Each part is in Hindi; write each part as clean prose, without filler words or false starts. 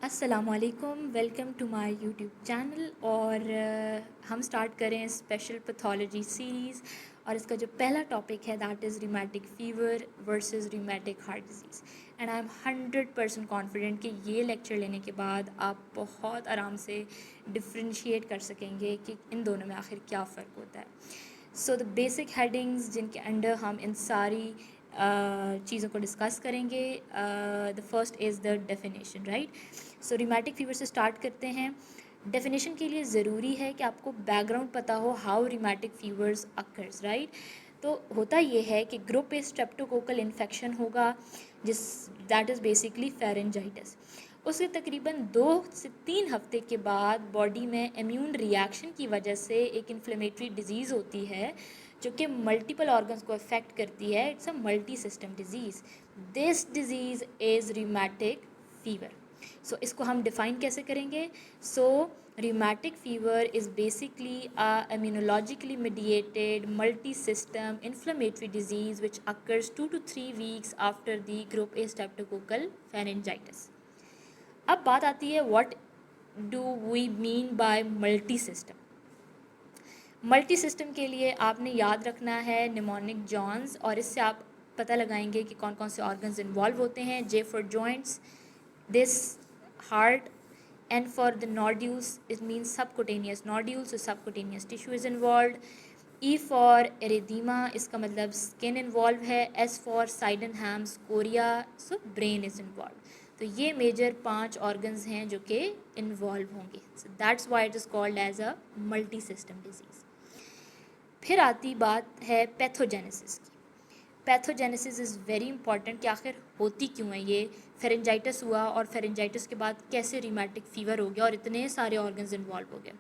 अस्सलामुअलैकुम, welcome to my YouTube channel. और हम स्टार्ट करें स्पेशल पैथोलॉजी सीरीज़। और इसका जो पहला टॉपिक है that is rheumatic fever versus rheumatic heart disease. And I am 100% confident कि ये लेक्चर लेने के बाद आप बहुत आराम से डिफ्रेंशिएट कर सकेंगे कि इन दोनों में आखिर क्या फ़र्क होता है। सो द बेसिक हेडिंग्स जिनके अंडर हम इन सारी चीज़ों को डिस्कस करेंगे। The first is the definition, right. So rheumatic fever से स्टार्ट करते हैं। डेफिनेशन के लिए ज़रूरी है कि आपको बैकग्राउंड पता हो how rheumatic fevers occurs, right. तो होता ये है कि ग्रुप ए स्ट्रेप्टोकोकल इन्फेक्शन होगा जिस दैट इज़ बेसिकली फेरेंजाइटिस। उसके तकरीबन 2 से 3 हफ्ते के बाद बॉडी में इम्यून रिएक्शन की वजह से एक इन्फ्लेमेटरी डिजीज़ होती है जो कि मल्टीपल ऑर्गन्स को अफेक्ट करती है। It's a multi system disease. This disease is rheumatic fever. So इसको हम डिफ़ाइन कैसे करेंगे? So rheumatic fever is basically a immunologically mediated multi-system inflammatory disease which occurs 2 to 3 weeks after the group A streptococcal pharyngitis. अब बात आती है what do we mean by multi system. Multi system के लिए आपने याद रखना है निमोनिक जॉन्स, और इससे आप पता लगाएंगे कि कौन कौन से ऑर्गन्स इन्वॉल्व होते हैं। J for joints, this heart, and for the nodules it means subcutaneous nodules, so subcutaneous tissue is involved. E for erythema, इसका मतलब स्किन इन्वॉल्व है। S for Sydenham's chorea, so brain is involve. तो ये मेजर 5 ऑर्गन्स हैं जो कि इन्वॉल्व होंगे। So that's why it is called as a multi system disease. फिर आती बात है पैथोजेनेसिस की। पैथोजेनेसिस इज़ वेरी इंपॉर्टेंट कि आखिर होती क्यों है ये। फेरेंजाइटिस हुआ और फेरेंजाइटिस के बाद कैसे रिमेटिक फ़ीवर हो गया और इतने सारे ऑर्गन्स इन्वॉल्व हो गए।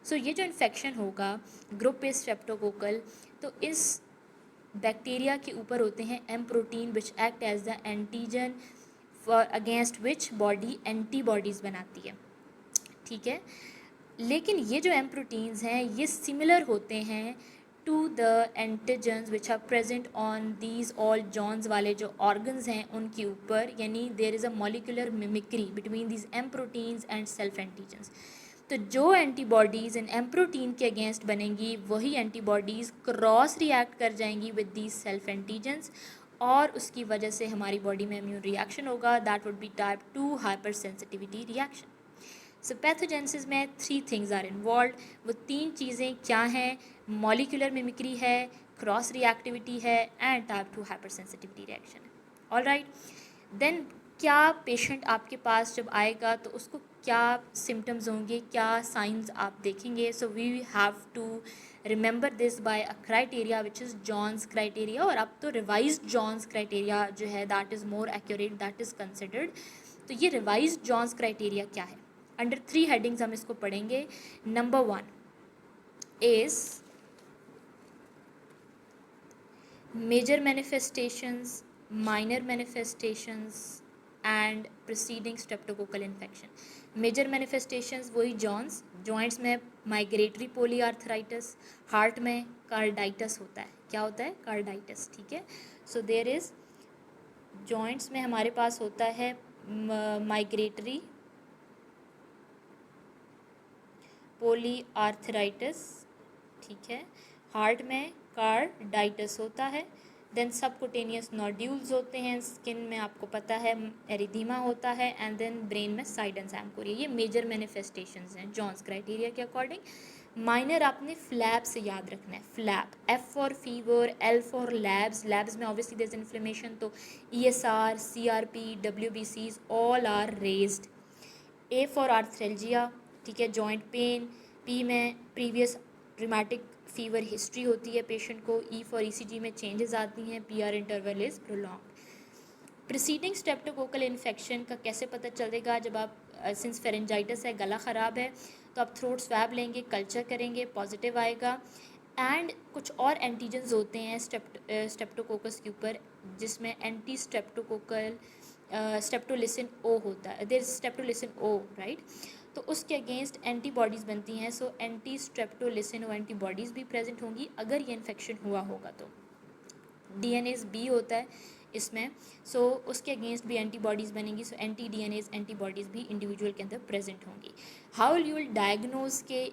सो ये जो इन्फेक्शन होगा ग्रुप ए स्ट्रेप्टोकोकल, तो इस बैक्टीरिया के ऊपर होते हैं M protein which act as the antigen for against which body antibodies बनाती है, ठीक है। लेकिन ये जो एम प्रोटीन्स हैं ये सिमिलर होते हैं to the antigens which are present on these all Jones वाले जो ऑर्गन्स हैं उनके ऊपर, यानी there is a molecular mimicry between these M proteins and self antigens. तो जो एंटीबॉडीज़ इन एम प्रोटीन के अगेंस्ट बनेंगी वही एंटीबॉडीज़ क्रॉस रिएक्ट कर जाएंगी विद दीज सेल्फ एंटीजन्स, और उसकी वजह से हमारी बॉडी में इम्यून रिएक्शन होगा। That would be type 2 hyper sensitivity reaction. So pathogenesis में 3 थिंग्स आर इन्वॉल्व। वो 3 चीज़ें क्या हैं? मॉलिक्यूलर मिमिक्री है, क्रॉस रिएक्टिविटी है, and type 2 hyper sensitivity reaction है। ऑल राइट, देन क्या पेशेंट आपके पास जब आएगा तो उसको क्या सिम्टम्स होंगे, क्या साइंस आप देखेंगे? So we have to remember this by a criteria which is Jones criteria. और अब तो रिवाइज्ड जॉन्स क्राइटेरिया जो है that is more accurate, that is considered. तो ये रिवाइज्ड जॉन्स क्राइटेरिया क्या है? अंडर 3 हेडिंग्स हम इसको पढ़ेंगे। Number 1 is major manifestations, minor manifestations and preceding streptococcal infection. Major manifestations वही जॉन्स, जॉइंट्स में माइग्रेटरी पोलीआर्थराइटिस, हार्ट में कार्डाइटिस होता है। क्या होता है? कार्डाइटिस, ठीक है। सो देयर इज़ जॉइंट्स में हमारे पास होता है माइग्रेटरी पोलीआर्थराइटिस, ठीक है। हार्ट में कार्डाइटिस होता है। देन सबकुटेनियस नोड्यूल्स होते हैं स्किन में, आपको पता है एरिदीमा होता है। एंड देन ब्रेन में साइडनहैम कोरिया। ये मेजर मैनिफेस्टेशंस हैं जॉन्स क्राइटेरिया के अकॉर्डिंग। माइनर आपने फ्लैब से याद रखना है। Flab, F for fever, L for labs. Labs में ऑब्वियसली देयर इज इन्फ्लेमेशन, तो ESR, CRP, WBCs all are raised. A for arthralgia, ठीक है, जॉइंट पेन। पी में प्रीवियस रिमेटिक फीवर हिस्ट्री होती है पेशेंट को। ई फॉर ECG में चेंजेस आती हैं। PR interval is prolong. Preceding streptococcal infection का कैसे पता चलेगा? जब आप सिंस फेरेंजाइटिस है, गला ख़राब है, तो आप थ्रोट स्वैब लेंगे, कल्चर करेंगे, पॉजिटिव आएगा। एंड कुछ और एंटीजन्स होते हैं स्ट्रेप्टोकोकस के ऊपर जिसमें एंटी स्ट्रेप्टोकोकल स्ट्रेप्टोलिसिन ओ होता है। There streptolysin O, right. तो उसके अगेंस्ट एंटीबॉडीज़ बनती हैं। So anti streptolysin O antibodies भी प्रेजेंट होंगी अगर ये इन्फेक्शन हुआ होगा तो। DNase B होता है इसमें, सो उसके अगेंस्ट भी एंटीबॉडीज़ बनेंगी, सो एंटी डीएनएज एंटीबॉडीज़ भी इंडिविजुअल के अंदर प्रेजेंट होंगी। हाउ यू विल डायग्नोज के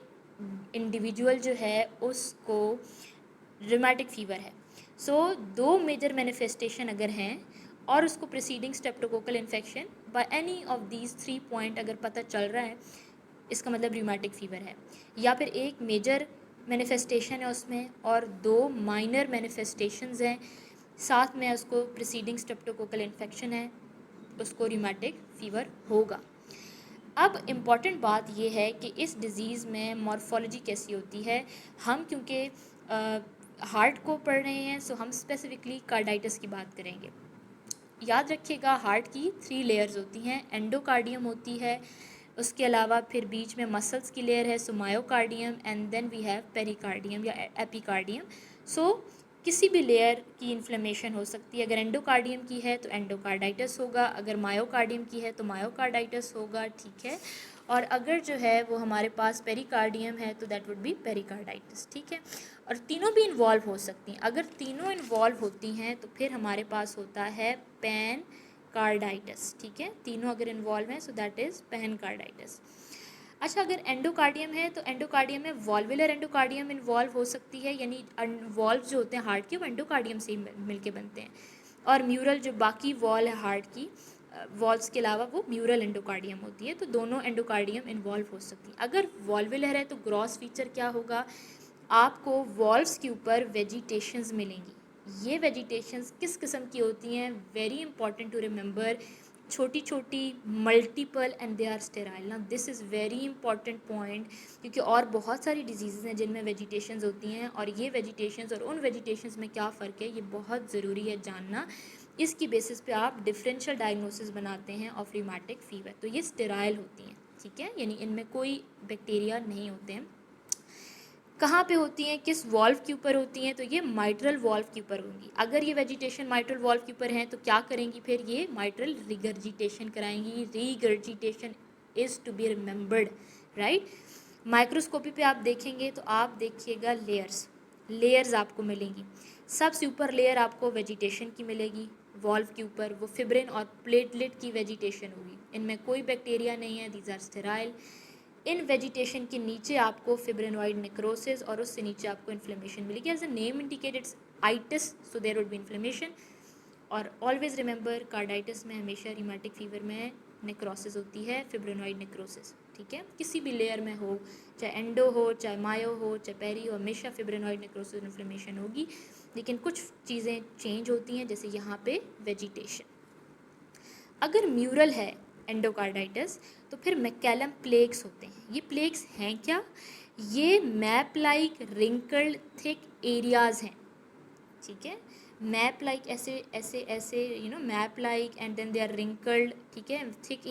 इंडिविजुअल जो है उसको रिमेटिक फीवर है। सो दो मेजर मैनिफेस्टेशन अगर हैं और उसको preceding streptococcal infection by any of these 3 point अगर पता चल रहा है, इसका मतलब रिमेटिक फीवर है। या फिर एक मेजर मैनिफेस्टेशन है उसमें और 2 माइनर मैनिफेस्टेशंस हैं, साथ में उसको प्रीसीडिंग स्ट्रेप्टोकोकल इन्फेक्शन है, उसको रिमेटिक फीवर होगा। अब इम्पॉर्टेंट बात यह है कि इस डिज़ीज़ में मॉर्फोलॉजी कैसी होती है। हम क्योंकि हार्ट को पढ़ रहे हैं, सो हम स्पेसिफिकली कार्डाइटिस की बात करेंगे। याद रखिएगा, हार्ट की 3 लेयर्स होती हैं। एंडोकार्डियम होती है, उसके अलावा फिर बीच में मसल्स की लेयर है, so myocardium, and then we have pericardium या एपिकार्डियम। सो किसी भी लेयर की इन्फ्लेमेशन हो सकती है। अगर एंडोकार्डियम की है तो एंडोकार्डाइटिस होगा, अगर मायोकार्डियम की है तो मायोकार्डाइटिस होगा, ठीक है। और अगर जो है वो हमारे पास पेरिकार्डियम है तो दैट वुड बी पेरिकार्डाइटिस, ठीक है। और तीनों भी इन्वॉल्व हो सकती हैं। अगर तीनों इन्वॉल्व होती हैं तो फिर हमारे पास होता है पैन कार्डाइटिस, ठीक है। तीनों अगर इन्वॉल्व हैं so that is pan carditis. अच्छा, अगर एंडोकार्डियम है तो एंडोकार्डियम में वॉल्वुलर एंडोकार्डियम इन्वॉल्व हो सकती है, यानी वॉल्व जो होते हैं हार्ट के वो एंडोकार्डियम से ही मिलके बनते हैं। और म्यूरल जो बाकी वॉल है हार्ट की, वॉल्स के अलावा वो म्यूरल एंडोकार्डियम होती है, तो दोनों एंडोकार्डियम इन्वॉल्व हो सकती हैं। अगर वॉल्वुलर है तो ग्रॉस फीचर क्या होगा, आपको वॉल्व्स के ऊपर वेजिटेशंस मिलेंगी। ये वेजिटेशंस किस किस्म की होती हैं, वेरी इंपॉर्टेंट टू रिमेंबर, छोटी छोटी, multiple, and they are sterile. ना this is very important point, क्योंकि और बहुत सारी डिजीज़ हैं जिनमें वेजिटेशंस होती हैं, और ये वेजिटेशंस और उन वेजिटेशंस में क्या फ़र्क है ये बहुत ज़रूरी है जानना। इसकी बेसिस पे आप डिफरेंशियल डायग्नोसिस बनाते हैं ऑफ रिमेटिक फीवर। तो ये स्टेराइल होती हैं, ठीक है, यानी इनमें कोई बैक्टीरिया नहीं होते हैं। कहाँ पे होती हैं, किस वॉल्व के ऊपर होती हैं, तो ये माइट्रल वॉल्व के ऊपर होंगी। अगर ये वेजिटेशन माइट्रल वॉल्व के ऊपर हैं तो क्या करेंगी, फिर ये माइट्रल रिगर्जिटेशन कराएंगी। Regurgitation is to be remembered, right. Microscopy पे आप देखेंगे तो आप देखिएगा लेयर्स आपको मिलेंगी। सबसे ऊपर लेयर आपको वेजिटेशन की मिलेगी वॉल्व के ऊपर, वो फिब्रिन और प्लेटलेट की वेजिटेशन होगी। इनमें कोई बैक्टीरिया नहीं है, दीज आर स्टेराइल। इन वेजिटेशन के नीचे आपको फिब्रिनॉइड नेक्रोसिस और उससे नीचे आपको इन्फ्लेमेशन मिलेगी। As a name indicates itis, so there would be inflammation. और ऑलवेज रिमेंबर, कार्डाइटिस में हमेशा, रिमेटिक फीवर में नेक्रोसिस होती है, फिब्रिनॉइड नेक्रोसिस, ठीक है। किसी भी लेयर में हो, चाहे एंडो हो, चाहे मायो हो, चाहे पेरी हो, हमेशा फिब्रिनॉइड नेक्रोसिस इन्फ्लेमेशन होगी। लेकिन कुछ चीज़ें चेंज होती हैं, जैसे यहाँ पे वेजिटेशन। अगर म्यूरल है एंडोकार्डाइटिस तो फिर मैकेलम प्लेक्स होते हैं। ये प्लेक्स हैं क्या, ये map like wrinkled thick areas हैं, ठीक है। मैप लाइक ऐसे ऐसे ऐसे, map like, and then they are wrinkled, ठीक है, थिक